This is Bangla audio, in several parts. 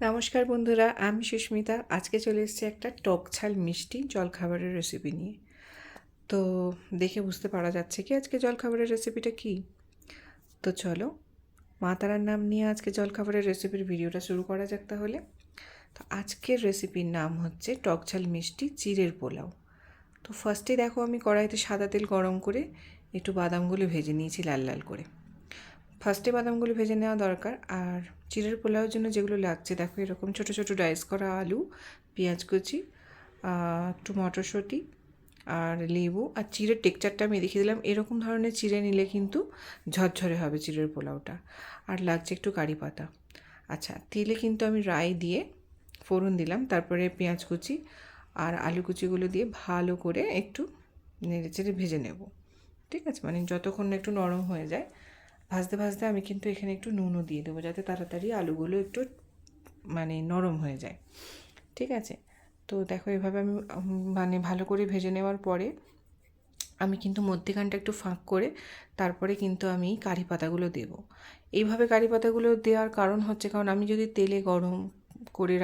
নমস্কার বন্ধুরা, আমি সুস্মিতা। আজকে চলে এসেছি একটা টক ঝাল মিষ্টি জলখাবারের রেসিপি নিয়ে। তো দেখে বুঝতে পারা যাচ্ছে কি আজকে জলখাবারের রেসিপিটা কী। তো চলো, মা তারার নাম নিয়ে আজকে জলখাবারের রেসিপির ভিডিওটা শুরু করা যাক তাহলে। তো আজকের রেসিপির নাম হচ্ছে টক ঝাল মিষ্টি চিড়ের পোলাও। তো ফার্স্টে দেখো, আমি কড়াইতে সাদা তেল গরম করে একটু বাদামগুলো ভেজে নিয়েছি লাল লাল করে। ফার্স্টে বাদামগুলো ভেজে নেওয়া দরকার। আর চিড়ের পোলাওয়ের জন্য যেগুলো লাগছে দেখো, এরকম ছোটো ছোটো ডাইস করা আলু, পেঁয়াজ কুচি, একটু মটরশুঁটি আর লেবু। আর চিড়ের টেক্সচারটা আমি দেখিয়ে দিলাম, এরকম ধরনের চিড়ে নিলে কিন্তু ঝরঝরে হবে চিড়ের পোলাওটা। আর লাগছে একটু কারি পাতা। আচ্ছা, তেলে কিন্তু আমি রাই দিয়ে ফোড়ন দিলাম, তারপরে পেঁয়াজ কুচি আর আলু কুচিগুলো দিয়ে ভালো করে একটু নেড়ে চেড়ে ভেজে নেব। ঠিক আছে, মানে যতক্ষণ না একটু নরম হয়ে যায়। ভাজতে ভাজতে আমি কিন্তু এখানে একটু নুনও দিয়ে দেবো, যাতে তাড়াতাড়ি আলুগুলো একটু মানে নরম হয়ে যায়। ঠিক আছে, তো দেখো এভাবে আমি মানে ভালো করে ভেজে নেওয়ার পরে আমি কিন্তু মধ্যেখানটা একটু ফাঁক করে তারপরে কিন্তু আমি কারি পাতাগুলো দেবো। এইভাবে কারি পাতাগুলো দেওয়ার কারণ হচ্ছে, কারণ আমি যদি তেলে গরম করে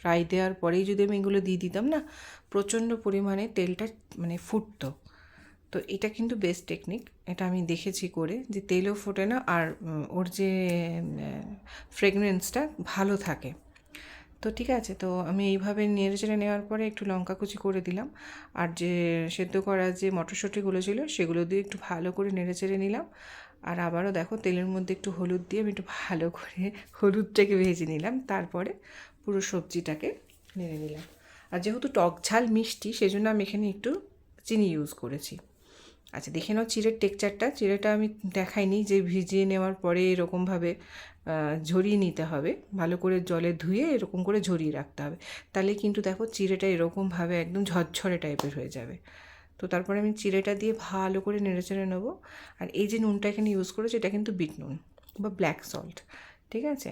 রাই দেওয়ার পরেই যদি আমি এগুলো দিয়ে দিতাম না, প্রচণ্ড পরিমাণে তেলটা মানে ফুটতো। তো এটা কিন্তু বেস্ট টেকনিক, এটা আমি দেখেছি করে, যে তেলও ফোটে না আর ওর যে ফ্রেগনেন্সটা ভালো থাকে। তো ঠিক আছে, তো আমি এইভাবে নেড়ে চেড়ে নেওয়ার পরে একটু লঙ্কা কুচি করে দিলাম। আর যে সেদ্ধ করা যে মটরশুঁটিগুলো ছিল সেগুলো দিয়ে একটু ভালো করে নেড়ে চেড়ে নিলাম। আর আবারও দেখো, তেলের মধ্যে একটু হলুদ দিয়ে আমি একটু ভালো করে হলুদটাকে ভেজে নিলাম, তারপরে পুরো সবজিটাকে নেড়ে নিলাম। আর যেহেতু টক ঝাল মিষ্টি, সেজন্য আমি এখানে একটু চিনি ইউজ করেছি। আচ্ছা, দেখে নাও চিড়ের টেক্সচারটা। চিড়েটা আমি দেখাইনি যে ভিজিয়ে নেওয়ার পরে এরকমভাবে ঝরিয়ে নিতে হবে, ভালো করে জলে ধুয়ে এরকম করে ঝরিয়ে রাখতে হবে। তাহলে কিন্তু দেখো চিড়েটা এরকমভাবে একদম ঝরঝরে টাইপের হয়ে যাবে। তো তারপরে আমি চিড়েটা দিয়ে ভালো করে নেড়েচেড়ে নেবো। আর এই যে নুনটা এখানে ইউজ করেছি, এটা কিন্তু বিট নুন বা ব্ল্যাক সল্ট। ঠিক আছে,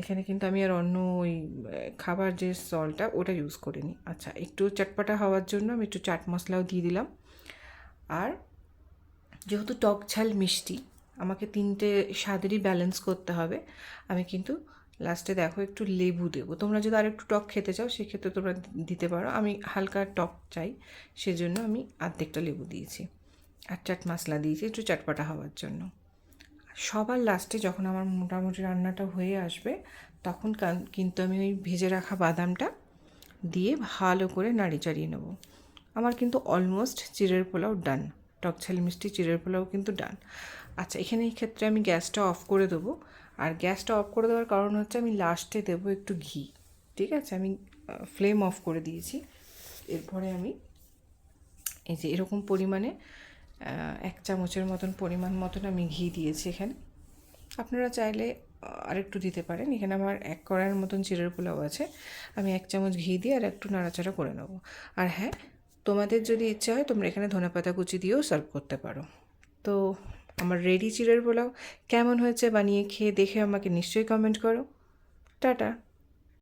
এখানে কিন্তু আমি আর অন্য ওই খাবার যে সল্টটা ওটা ইউজ করিনি। আচ্ছা, একটু চটপাটা হওয়ার জন্য আমি একটু চাট মশলাও দিয়ে দিলাম। আর যেহেতু টক ঝাল মিষ্টি, আমাকে তিনটে স্বাদেরই ব্যালেন্স করতে হবে। আমি কিন্তু লাস্টে দেখো একটু লেবু দেবো। তোমরা যদি আর একটু টক খেতে চাও সেক্ষেত্রে তোমরা দিতে পারো। আমি হালকা টক চাই, সেজন্য আমি অর্ধেকটা লেবু দিয়েছি। আর চাট মশলা দিয়েছি একটু চটপটা হওয়ার জন্য। সবার লাস্টে যখন আমার মোটামুটি রান্নাটা হয়ে আসবে, তখন কিন্তু আমি ওই ভেজে রাখা বাদামটা দিয়ে ভালো করে নাড়ি চাড়িয়ে নেবো। আমার কিন্তু অলমোস্ট চিড়ের পোলাও ডান। টক ঝাল মিষ্টি চিড়ের পোলাও কিন্তু ডান। আচ্ছা, এখানে এই ক্ষেত্রে আমি গ্যাসটা অফ করে দেবো। আর গ্যাসটা অফ করে দেওয়ার কারণ হচ্ছে, আমি লাস্টে দেবো একটু ঘি। ঠিক আছে, আমি ফ্লেম অফ করে দিয়েছি। এরপরে আমি এই যে এরকম পরিমাণে 1 চামচের মতন পরিমাণ মতন আমি ঘি দিয়েছি এখানে। আপনারা চাইলে আরেকটু দিতে পারেন। এখানে আমার 1 কড়াইয়ের মতন চিড়ের পোলাও আছে। আমি 1 চামচ ঘি দিয়ে আর একটু নাড়াচাড়া করে নেব। আর হ্যাঁ, তোমাদের যদি ইচ্ছা হয় তোমরা এখানে ধনেপাতা কুচি দিয়েও সার্ভ করতে পারো। তো আমার রেডি চিড়ের পোলাও কেমন হয়েছে বানিয়ে খেয়ে দেখে আমাকে নিশ্চয়ই কমেন্ট করো। টাটা।